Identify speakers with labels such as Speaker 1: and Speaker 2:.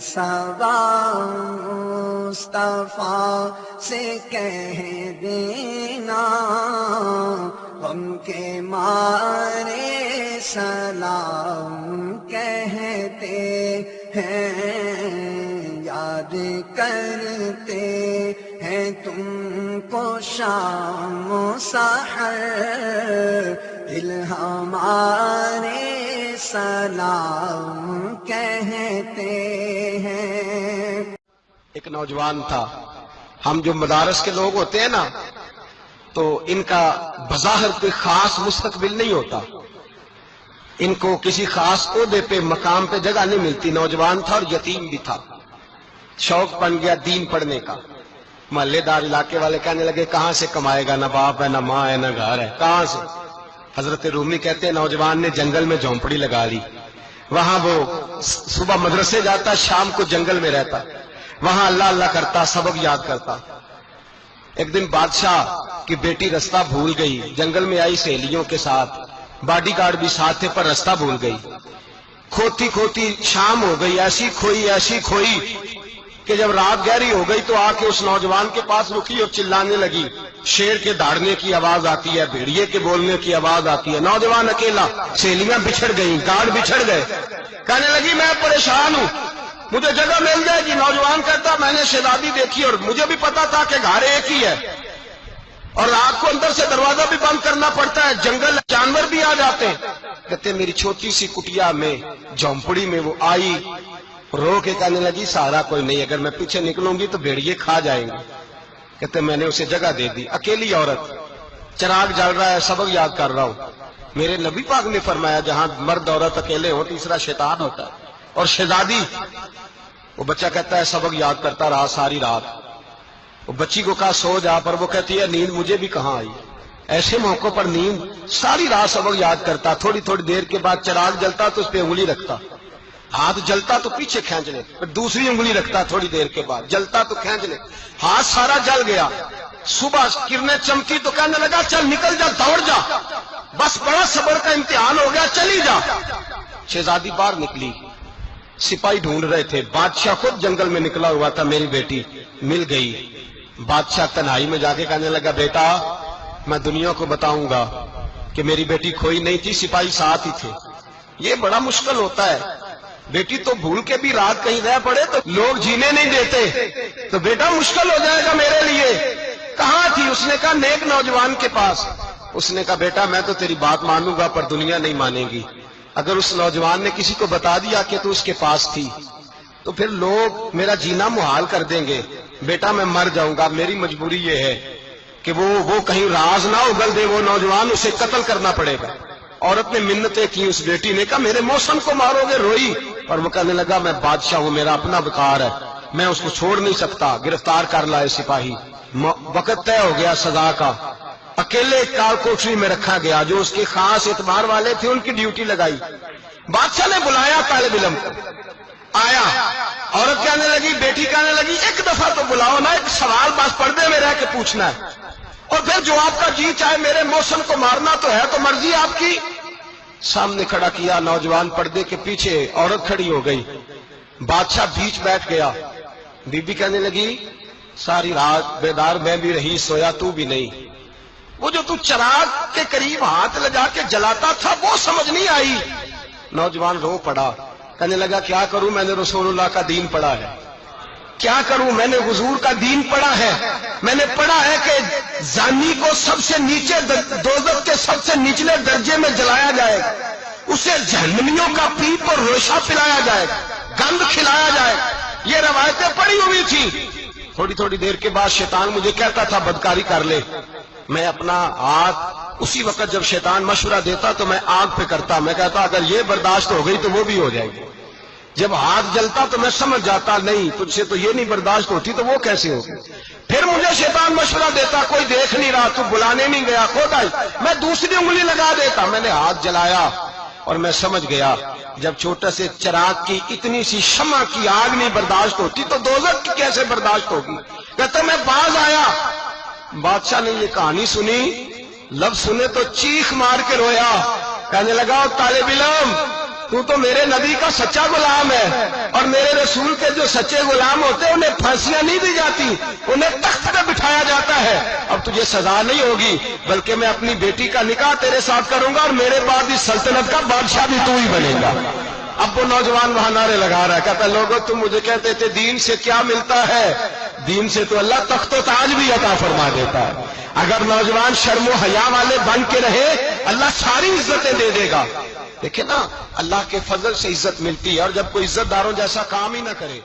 Speaker 1: صبا مصطفیٰ سے کہہ دینا غم کے مارے سلام کہتے ہیں، یاد کرتے ہیں تم کو شام و سحر، دل ہمارے سلام کہتے ہیں۔
Speaker 2: ایک نوجوان تھا، ہم جو مدارس کے لوگ ہوتے ہیں نا تو ان کا بظاہر کوئی خاص مستقبل نہیں ہوتا، ان کو کسی خاص عہدے پہ مقام پہ جگہ نہیں ملتی۔ نوجوان تھا اور یتیم بھی تھا، شوق بن گیا دین پڑھنے کا۔ محلے دار علاقے والے کہنے لگے کہاں سے کمائے گا، نہ باپ ہے نہ ماں ہے نہ گھر ہے، کہاں سے؟ حضرت رومی کہتے ہیں نوجوان نے جنگل میں جھونپڑی لگا لی، وہاں وہ صبح مدرسے جاتا، شام کو جنگل میں رہتا، وہاں اللہ اللہ کرتا، سبق یاد کرتا۔ ایک دن بادشاہ کی بیٹی رستہ بھول گئی، جنگل میں آئی سہیلیوں کے ساتھ، باڈی گارڈ بھی ساتھ تھے پر رستہ بھول گئی۔ کھوتی کھوتی شام ہو گئی، ایسی کھوئی کہ جب رات گہری ہو گئی تو آ کے اس نوجوان کے پاس رکی اور چلانے لگی۔ شیر کے دھاڑنے کی آواز آتی ہے، بھیڑیے کے بولنے کی آواز آتی ہے، نوجوان اکیلا، سہیلیاں بچھڑ گئیں، گارڈ بچھڑ گئے۔ کہنے لگی میں پریشان ہوں، مجھے جگہ مل جائے گی۔ نوجوان کہتا میں نے شہزادی دیکھی اور مجھے بھی پتا تھا کہ گھر ایک ہی ہے اور رات کو اندر سے دروازہ بھی بند کرنا پڑتا ہے، جنگل جانور بھی آ جاتے ہیں۔ کہتے میری چھوٹی سی کٹیا میں جھونپڑی میں وہ آئی، رو کے کہنے لگی سہارا کوئی نہیں، اگر میں پیچھے نکلوں گی تو بھیڑیے کھا جائیں گے۔ کہتے میں نے اسے جگہ دے دی، اکیلی عورت، چراغ جل رہا ہے، سبق یاد کر رہا ہوں۔ میرے نبی پاک نے فرمایا جہاں مرد عورت اکیلے ہوں تیسرا شیطان ہوتا ہے۔ اور شہزادی، وہ بچہ کہتا ہے سبق یاد کرتا رہا ساری رات۔ وہ بچی کو کہا سو جا، پر وہ کہتی ہے نیند مجھے بھی کہاں آئی۔ ایسے موقع پر نیند، ساری رات سبق یاد کرتا، تھوڑی تھوڑی دیر کے بعد چراغ جلتا تو اس پہ انگلی رکھتا، ہاتھ جلتا تو پیچھے کھینچ لے، پھر دوسری انگلی رکھتا، تھوڑی دیر کے بعد جلتا تو کھینچ لے، ہاتھ سارا جل گیا۔ صبح کرنیں چمکی تو کہنے لگا چل نکل جا، دوڑ جا، بس بڑا صبر کا امتحان ہو گیا، چلی جا۔ شہزادی باہر نکلی، سپاہی ڈھونڈ رہے تھے، بادشاہ خود جنگل میں نکلا ہوا تھا، میری بیٹی مل گئی۔ بادشاہ تنہائی میں جا کے کہنے لگا بیٹا میں دنیا کو بتاؤں گا کہ میری بیٹی کھوئی نہیں تھی، سپاہی ساتھ ہی تھے۔ یہ بڑا مشکل ہوتا ہے، بیٹی تو بھول کے بھی رات کہیں رہ پڑے تو لوگ جینے نہیں دیتے، تو بیٹا مشکل ہو جائے گا میرے لیے۔ کہاں تھی؟ اس نے کہا نیک نوجوان کے پاس۔ اس نے کہا بیٹا میں تو تیری بات مانوں گا پر دنیا نہیں مانے گی، اگر اس نوجوان نے کسی کو بتا دیا کہ تو اس کے پاس تھی تو پھر لوگ میرا جینا محال کر دیں گے، بیٹا میں مر جاؤں گا، میری مجبوری یہ ہے کہ وہ کہیں راز نہ اگل دے وہ نوجوان، اسے قتل کرنا پڑے گا۔ عورت نے منتیں کی، اس بیٹی نے کہا میرے موسم کو مارو گے، روئی، اور وہ کہنے لگا میں بادشاہ ہوں، میرا اپنا وقار ہے، میں اس کو چھوڑ نہیں سکتا، گرفتار کر لائے سپاہی۔ وقت طے ہو گیا سزا کا، اکیلے کال کوٹری میں رکھا گیا، جو اس کے خاص اعتبار والے تھے ان کی ڈیوٹی لگائی۔ بادشاہ نے بلایا طالب علم کو، آیا، عورت کہنے لگی، بیٹی کہنے لگی ایک دفعہ تو بلاؤ نا، ایک سوال بس پردے میں رہ کے پوچھنا ہے، اور پھر جو آپ کا جی چاہے، میرے موسم کو مارنا تو ہے تو مرضی آپ کی۔ سامنے کھڑا کیا، نوجوان پردے کے پیچھے، عورت کھڑی ہو گئی، بادشاہ بیچ بیٹھ گیا۔ بی بی کہنے لگی ساری رات بیدار میں بھی رہی، سویا تو بھی نہیں، وہ جو تو چراغ کے قریب ہاتھ لگا کے جلاتا تھا وہ سمجھ نہیں آئی۔ نوجوان رو پڑا، کہنے لگا کیا کروں، میں نے رسول اللہ کا دین پڑھا ہے، کیا کروں، میں نے حضور کا دین پڑھا ہے، میں نے پڑھا ہے کہ زانی کو سب سے نیچے دوزخ کے سب سے نچلے درجے میں جلایا جائے گا، اسے جہنمیوں کا پیپ اور ریشہ پلایا جائے گا، گند کھلایا جائے گا، یہ روایتیں پڑھی ہوئی تھی۔ تھوڑی تھوڑی دیر کے بعد شیطان مجھے کہتا تھا بدکاری کر لے، میں اپنا ہاتھ اسی وقت جب شیطان مشورہ دیتا تو میں آگ پہ کرتا، میں کہتا اگر یہ برداشت ہو گئی تو وہ بھی ہو جائے گی۔ جب ہاتھ جلتا تو میں سمجھ جاتا نہیں تجھ سے تو یہ نہیں برداشت ہوتی تو وہ کیسے ہوگی۔ پھر مجھے شیطان مشورہ دیتا کوئی دیکھ نہیں رہا، تو بلانے نہیں گیا، خود آئی، میں دوسری انگلی لگا دیتا، میں نے ہاتھ جلایا اور میں سمجھ گیا جب چھوٹا سے چراغ کی اتنی سی شمع کی آگ نہیں برداشت ہوتی تو دوزخ کی کیسے برداشت ہوگی۔ کہتا میں باز آیا، بادشاہ نے یہ کہانی سنی، لفظ سنے تو چیخ مار کے رویا، کہنے لگا طالب علم تو تو میرے نبی کا سچا غلام ہے، اور میرے رسول کے جو سچے غلام ہوتے ہیں انہیں پھانسیاں نہیں دی جاتی، انہیں تخت پہ بٹھایا جاتا ہے۔ اب تجھے سزا نہیں ہوگی، بلکہ میں اپنی بیٹی کا نکاح تیرے ساتھ کروں گا، اور میرے بعد اس سلطنت کا بادشاہ بھی تو ہی بنے گا۔ اب وہ نوجوان وہاں نعرے لگا رہا ہے، کہتا ہے لوگوں تم مجھے کہتے تھے دین سے کیا ملتا ہے؟ دین سے تو اللہ تخت و تاج بھی عطا فرما دیتا ہے۔ اگر نوجوان شرم و حیا والے بن کے رہے، اللہ ساری عزتیں دے دے گا۔ دیکھیں نا، اللہ کے فضل سے عزت ملتی ہے، اور جب کوئی عزت داروں جیسا کام ہی نہ کرے